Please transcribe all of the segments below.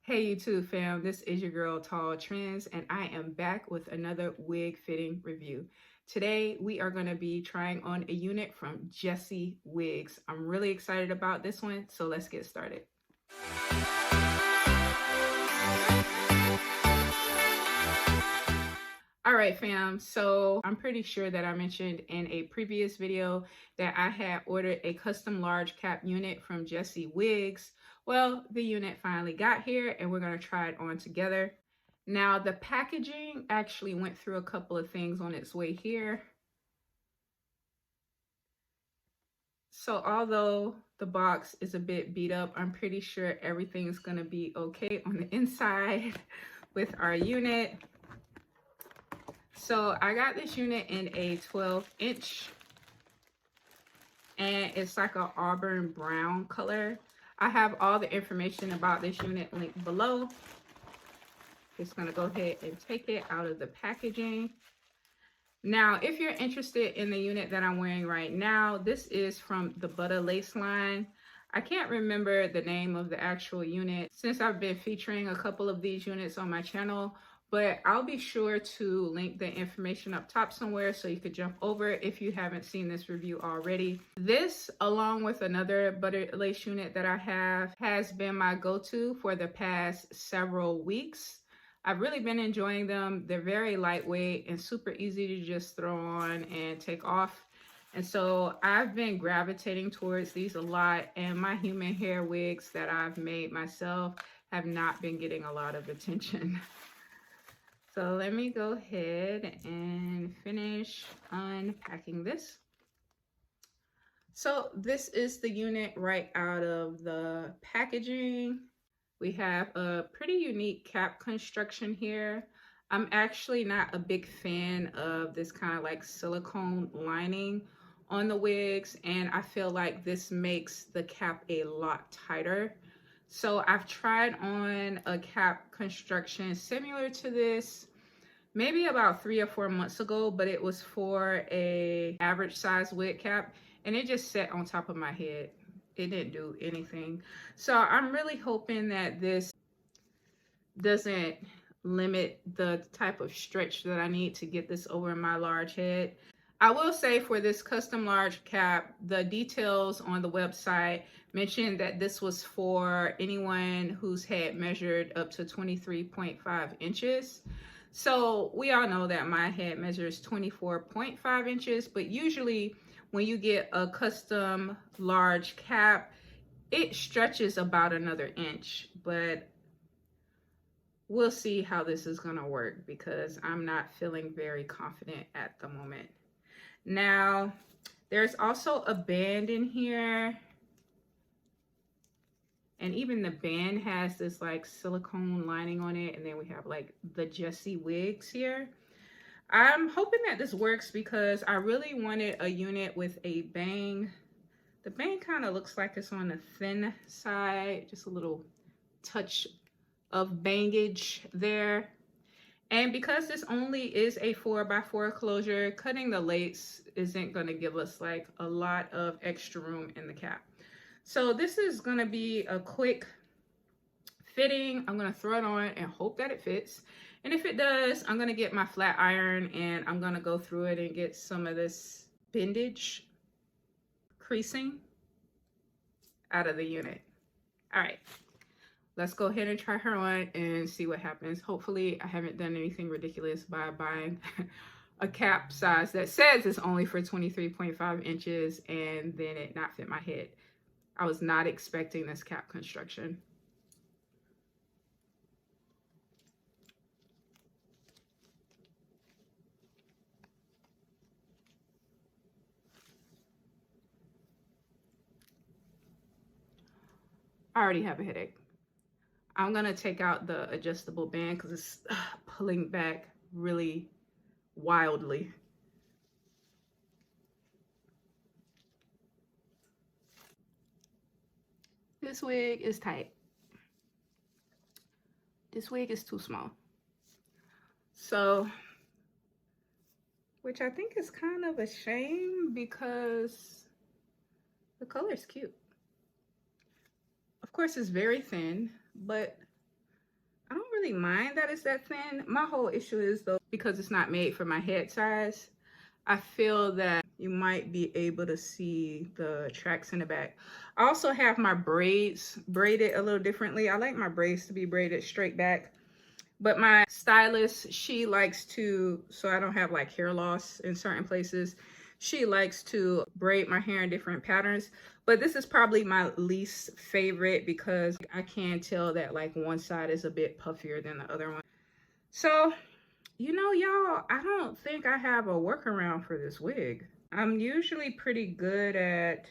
Hey YouTube fam, this is your girl Tall Trends and I am back with another wig fitting review. Today we are going to be trying on a unit from Jessie Wigs. I'm really excited about this one, so let's get started. Alright fam, so I'm pretty sure that I mentioned in a previous video that I had ordered a custom large cap unit from Jessie Wigs. Well, the unit finally got here and we're going to try it on together. Now the packaging actually went through a couple of things on its way here. So although the box is a bit beat up, I'm pretty sure everything's going to be okay on the inside with our unit. So I got this unit in a 12-inch and it's like an auburn brown color. I have all the information about this unit linked below. Just gonna go ahead and take it out of the packaging. Now, if you're interested in the unit that I'm wearing right now, this is from the Butter Lace line. I can't remember the name of the actual unit since I've been featuring a couple of these units on my channel, but I'll be sure to link the information up top somewhere so you could jump over if you haven't seen this review already. This, along with another Butter Lace unit that I have, has been my go-to for the past several weeks. I've really been enjoying them. They're very lightweight and super easy to just throw on and take off. And so I've been gravitating towards these a lot, and my human hair wigs that I've made myself have not been getting a lot of attention. So let me go ahead and finish unpacking this. So this is the unit right out of the packaging. We have a pretty unique cap construction here. I'm actually not a big fan of this kind of like silicone lining on the wigs, and I feel like this makes the cap a lot tighter. So I've tried on a cap construction similar to this maybe about 3 or 4 months ago, but it was for a average size wig cap and it just sat on top of my head. It didn't do anything. So I'm really hoping that this doesn't limit the type of stretch that I need to get this over my large head. I will say for this custom large cap, the details on the website mentioned that this was for anyone whose head measured up to 23.5 inches. So we all know that my head measures 24.5 inches, but usually when you get a custom large cap, it stretches about another inch, but we'll see how this is gonna work because I'm not feeling very confident at the moment. Now, there's also a band in here, and even the band has this like silicone lining on it, and then we have like the Jessie Wigs here. I'm hoping that this works because I really wanted a unit with a bang. The bang kind of looks like it's on the thin side, just a little touch of bangage there. And because this only is a 4x4 closure, cutting the lace isn't going to give us like a lot of extra room in the cap. So this is going to be a quick fitting. I'm going to throw it on and hope that it fits. And if it does, I'm going to get my flat iron and I'm going to go through it and get some of this bendage creasing out of the unit. All right. Let's go ahead and try her on and see what happens. Hopefully I haven't done anything ridiculous by buying a cap size that says it's only for 23.5 inches and then it not fit my head. I was not expecting this cap construction. I already have a headache. I'm gonna take out the adjustable band because it's pulling back really wildly. This wig is tight. This wig is too small. So, which I think is kind of a shame because the color is cute. Of course, it's very thin, but really mind that it's that thin. My whole issue is though, because it's not made for my head size, I feel that you might be able to see the tracks in the back. I also have my braids braided a little differently. I like my braids to be braided straight back, but my stylist, she likes to, so I don't have like hair loss in certain places, she likes to braid my hair in different patterns. But this is probably my least favorite because I can tell that like one side is a bit puffier than the other one. So, you know, y'all, I don't think I have a workaround for this wig. I'm usually pretty good at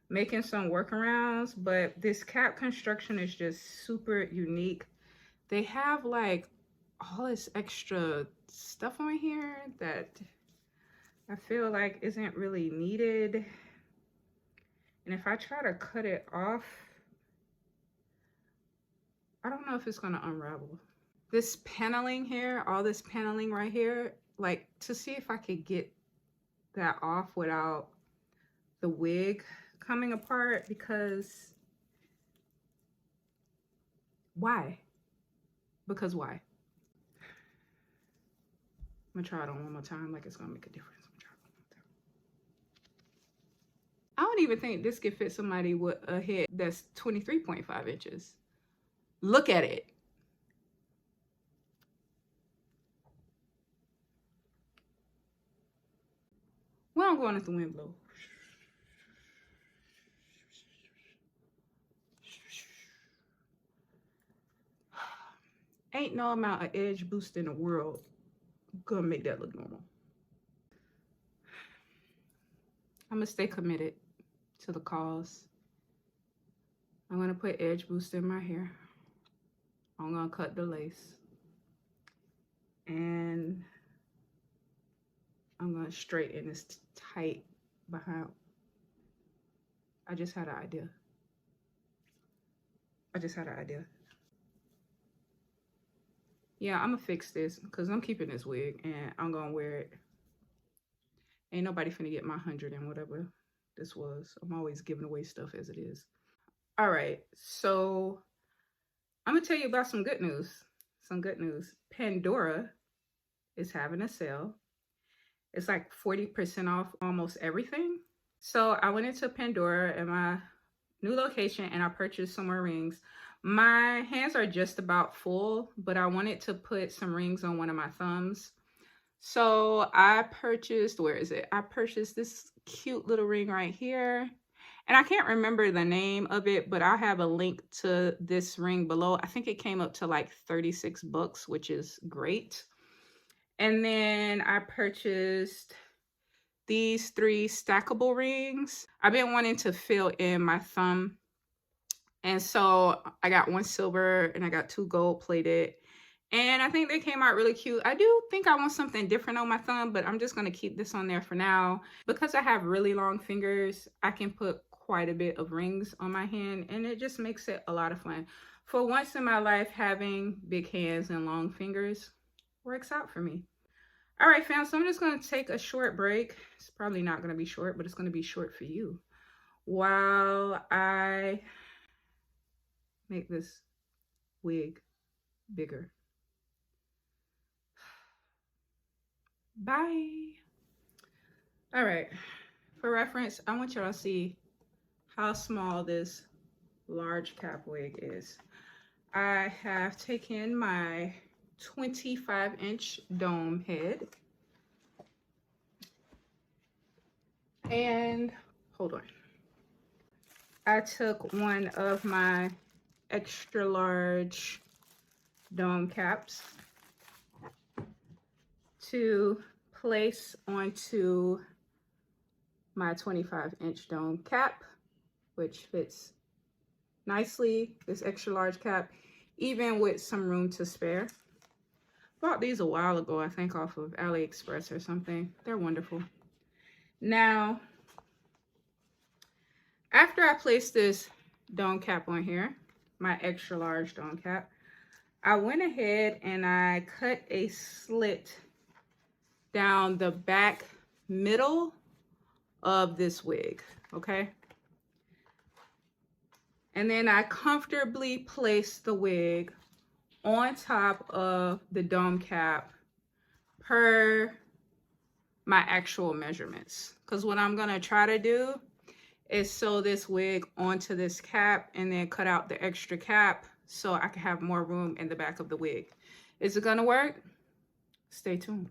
making some workarounds, but this cap construction is just super unique. They have like all this extra stuff on here that I feel like isn't really needed. And if I try to cut it off, I don't know if it's gonna unravel. This paneling here, all this paneling right here, like to see if I could get that off without the wig coming apart, because why? Because why? I'm gonna try it on one more time, like it's gonna make a difference. I don't even think this could fit somebody with a head that's 23.5 inches. Look at it. Well, I'm going if the wind blow. Ain't no amount of edge boost in the world gonna make that look normal. I'm gonna stay committed to the cause. I'm gonna put edge boost in my hair. I'm gonna cut the lace. And I'm gonna straighten this tight behind. I just had an idea. Yeah, I'm gonna fix this because I'm keeping this wig and I'm gonna wear it. Ain't nobody finna get my 100 and whatever this was. I'm always giving away stuff as it is. All right, so I'm gonna tell you about some good news. Pandora is having a sale. It's like 40% off almost everything. So I went into Pandora in my new location and I purchased some more rings. My hands are just about full, but I wanted to put some rings on one of my thumbs. So I purchased, where is it? I purchased this cute little ring right here. And I can't remember the name of it, but I have a link to this ring below. I think it came up to like 36 bucks, which is great. And then I purchased these 3 stackable rings. I've been wanting to fill in my thumb. And so I got 1 silver and I got 2 gold plated. And I think they came out really cute. I do think I want something different on my thumb, but I'm just going to keep this on there for now. Because I have really long fingers, I can put quite a bit of rings on my hand and it just makes it a lot of fun. For once in my life, having big hands and long fingers works out for me. All right, fam, so I'm just going to take a short break. It's probably not going to be short, but it's going to be short for you while I make this wig bigger. Bye. All right, for reference, I want y'all to see how small this large cap wig is. I have taken my 25-inch dome head and hold on. I took one of my extra large dome caps to place onto my 25-inch dome cap, which fits nicely, this extra large cap, even with some room to spare. Bought these a while ago, I think off of AliExpress or something. They're wonderful. Now, after I placed this dome cap on here, my extra large dome cap, I went ahead and I cut a slit down the back middle of this wig, okay? And then I comfortably placed the wig on top of the dome cap per my actual measurements. Because what I'm going to try to do is sew this wig onto this cap and then cut out the extra cap so I can have more room in the back of the wig. Is it going to work? Stay tuned.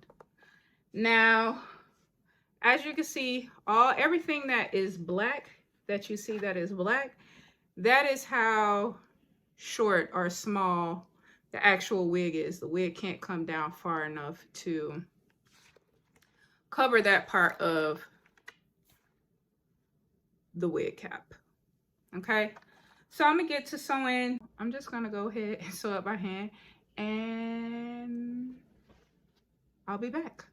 Now, as you can see, everything that is black, that you see that is black, that is how short or small the actual wig is. The wig can't come down far enough to cover that part of the wig cap. Okay, so I'm gonna get to sewing. I'm just gonna go ahead and sew it by hand, and I'll be back.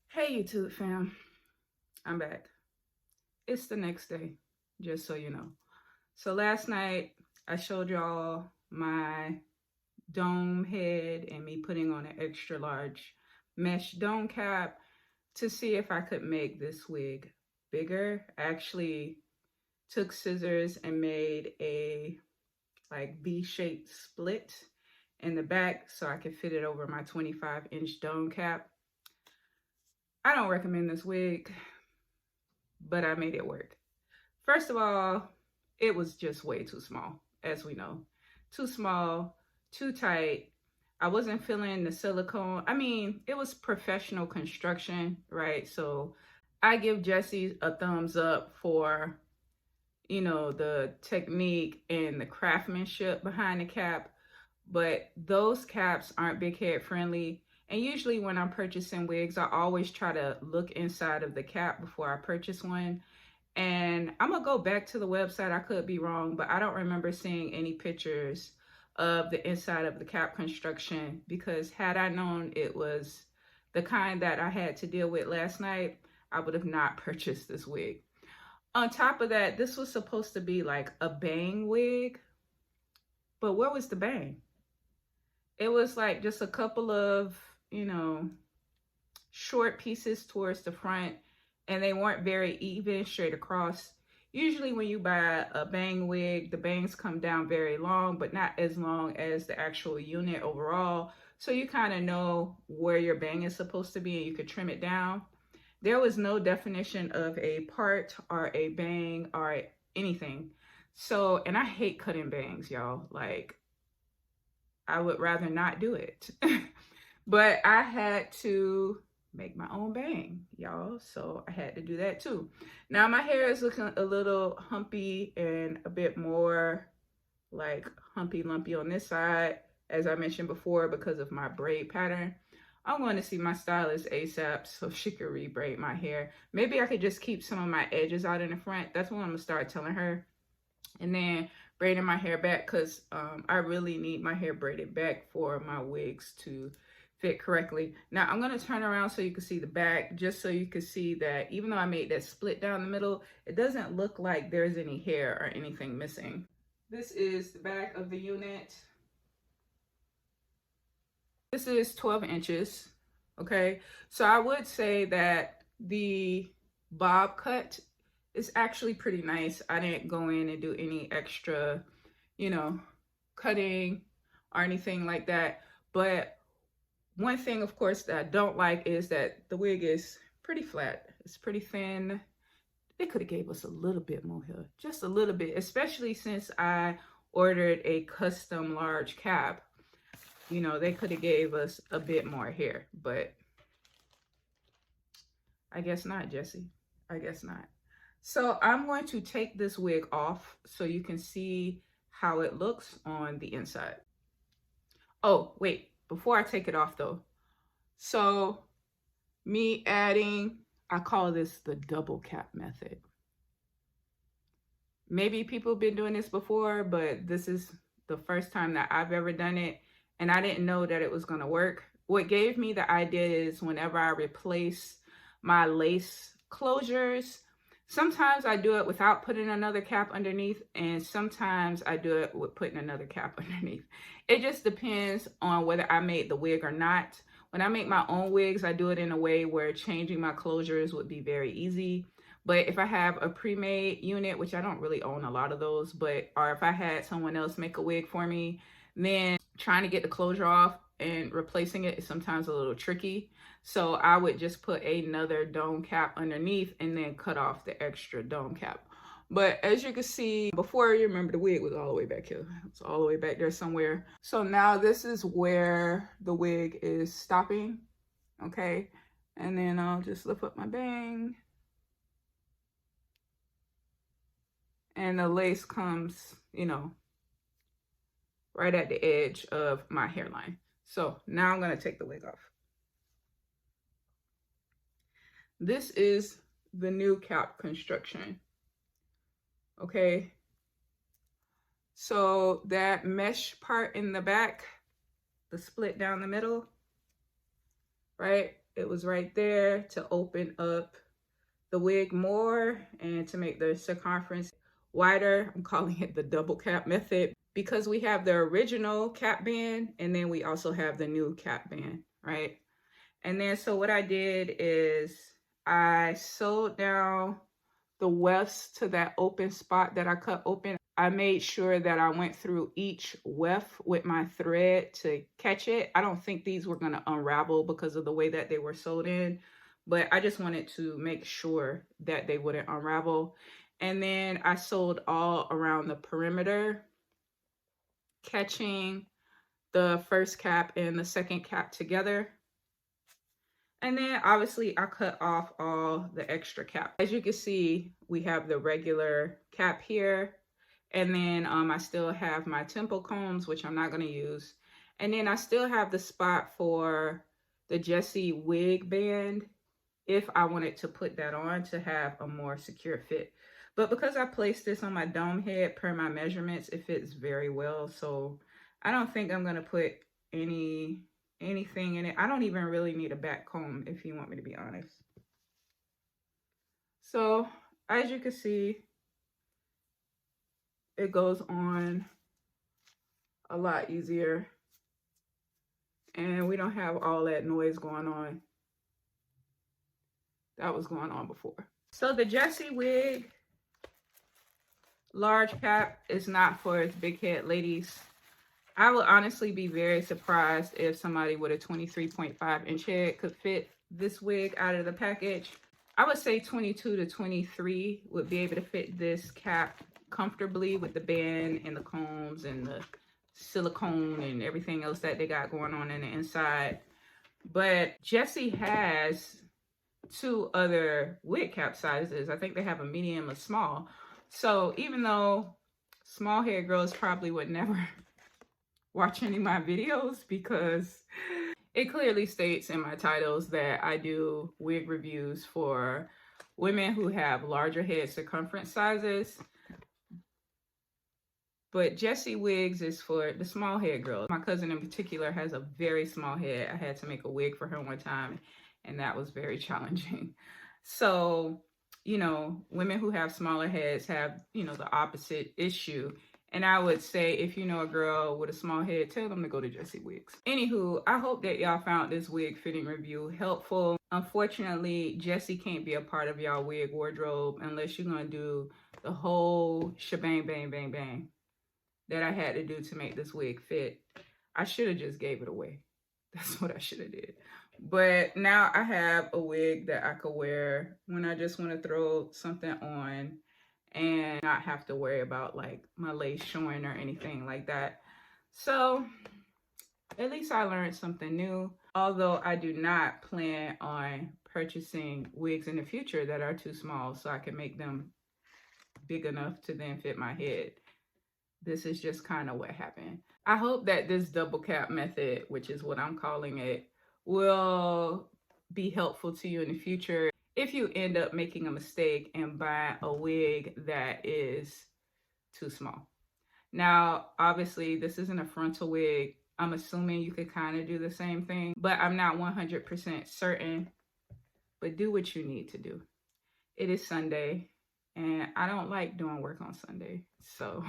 Hey YouTube fam, I'm back. It's the next day, just so you know. So last night I showed y'all my dome head and me putting on an extra large mesh dome cap to see if I could make this wig bigger. I actually took scissors and made a like V-shaped split in the back so I could fit it over my 25-inch dome cap. I don't recommend this wig, but I made it work. First of all, it was just way too small, as we know. Too small, too tight. I wasn't feeling the silicone. I mean, it was professional construction, right? So I give Jessie a thumbs up for, you know, the technique and the craftsmanship behind the cap, but those caps aren't big head friendly. And usually when I'm purchasing wigs, I always try to look inside of the cap before I purchase one. And I'm gonna go back to the website. I could be wrong, but I don't remember seeing any pictures of the inside of the cap construction, because had I known it was the kind that I had to deal with last night, I would have not purchased this wig. On top of that, this was supposed to be like a bang wig, but where was the bang? It was like just a couple of, you know, short pieces towards the front, and they weren't very even straight across. Usually when you buy a bang wig, the bangs come down very long, but not as long as the actual unit overall. So you kind of know where your bang is supposed to be and you could trim it down. There was no definition of a part or a bang or anything. So, and I hate cutting bangs, y'all. Like, I would rather not do it. But I had to make my own bang, y'all. So I had to do that too. Now my hair is looking a little humpy and a bit more like humpy lumpy on this side, as I mentioned before, because of my braid pattern. I'm going to see my stylist ASAP so she could re-braid my hair. Maybe I could just keep some of my edges out in the front. That's what I'm gonna start telling her. And then braiding my hair back, because I really need my hair braided back for my wigs to fit correctly. Now I'm going to turn around so you can see the back, just so you can see that even though I made that split down the middle, it doesn't look like there's any hair or anything missing. This is the back of the unit. This is 12 inches, okay? So I would say that the bob cut is actually pretty nice. I didn't go in and do any extra, you know, cutting or anything like that. But one thing, of course, that I don't like is that the wig is pretty flat. It's pretty thin. They could have gave us a little bit more hair, just a little bit, especially since I ordered a custom large cap. You know, they could have gave us a bit more hair, but I guess not, Jessie. I guess not. So I'm going to take this wig off so you can see how it looks on the inside. Oh, wait, before I take it off though. So me adding, I call this the double cap method. Maybe people have been doing this before, but this is the first time that I've ever done it. And I didn't know that it was gonna work. What gave me the idea is whenever I replace my lace closures, sometimes I do it without putting another cap underneath, and sometimes I do it with putting another cap underneath. It just depends on whether I made the wig or not. When I make my own wigs, I do it in a way where changing my closures would be very easy. But if I have a pre-made unit, which I don't really own a lot of those, but or if I had someone else make a wig for me, then trying to get the closure off and replacing it is sometimes a little tricky. So I would just put another dome cap underneath and then cut off the extra dome cap. But as you can see, before, you remember the wig was all the way back here. It's all the way back there somewhere. So now this is where the wig is stopping, okay? And then I'll just lift up my bang. And the lace comes, you know, right at the edge of my hairline. So now I'm gonna take the wig off. This is the new cap construction, okay? So that mesh part in the back, the split down the middle, right? It was right there to open up the wig more and to make the circumference wider. I'm calling it the double cap method because we have the original cap band and then we also have the new cap band, right? And then so what I did is I sewed down the wefts to that open spot that I cut open. I made sure that I went through each weft with my thread to catch it. I don't think these were gonna unravel because of the way that they were sewed in, but I just wanted to make sure that they wouldn't unravel. And then I sewed all around the perimeter, catching the first cap and the second cap together. And then obviously I cut off all the extra cap. As you can see, we have the regular cap here. And then I still have my temple combs, which I'm not gonna use. And then I still have the spot for the Jessie wig band if I wanted to put that on to have a more secure fit. But because I placed this on my dome head per my measurements, it fits very well. So I don't think I'm gonna put anything in it. I don't even really need a back comb if you want me to be honest. So as you can see, it goes on a lot easier and we don't have all that noise going on that was going on before. So the Jessie wig large cap is not for its big head ladies. I would honestly be very surprised if somebody with a 23.5 inch head could fit this wig out of the package. I would say 22 to 23 would be able to fit this cap comfortably with the band and the combs and the silicone and everything else that they got going on in the inside. But Jessie has two other wig cap sizes. I think they have a medium, a small. So even though small hair girls probably would never watch any of my videos because it clearly states in my titles that I do wig reviews for women who have larger head circumference sizes. But Jessie Wigs is for the small head girls. My cousin in particular has a very small head. I had to make a wig for her one time and that was very challenging. So, you know, women who have smaller heads have, you know, the opposite issue. And I would say if you know a girl with a small head, tell them to go to Jessie Wigs. Anywho, I hope that y'all found this wig fitting review helpful. Unfortunately, Jessie can't be a part of y'all wig wardrobe unless you're gonna do the whole shebang, bang, bang, bang that I had to do to make this wig fit. I should have just gave it away. That's what I should have did. But now I have a wig that I could wear when I just want to throw something on and not have to worry about like my lace showing or anything like that. So at least I learned something new. Although I do not plan on purchasing wigs in the future that are too small so I can make them big enough to then fit my head. This is just kind of what happened. I hope that this double cap method, which is what I'm calling it, will be helpful to you in the future if you end up making a mistake and buying a wig that is too small. Now, obviously, this isn't a frontal wig. I'm assuming you could kind of do the same thing, but I'm not 100% certain. But do what you need to do. It is Sunday, and I don't like doing work on Sunday. So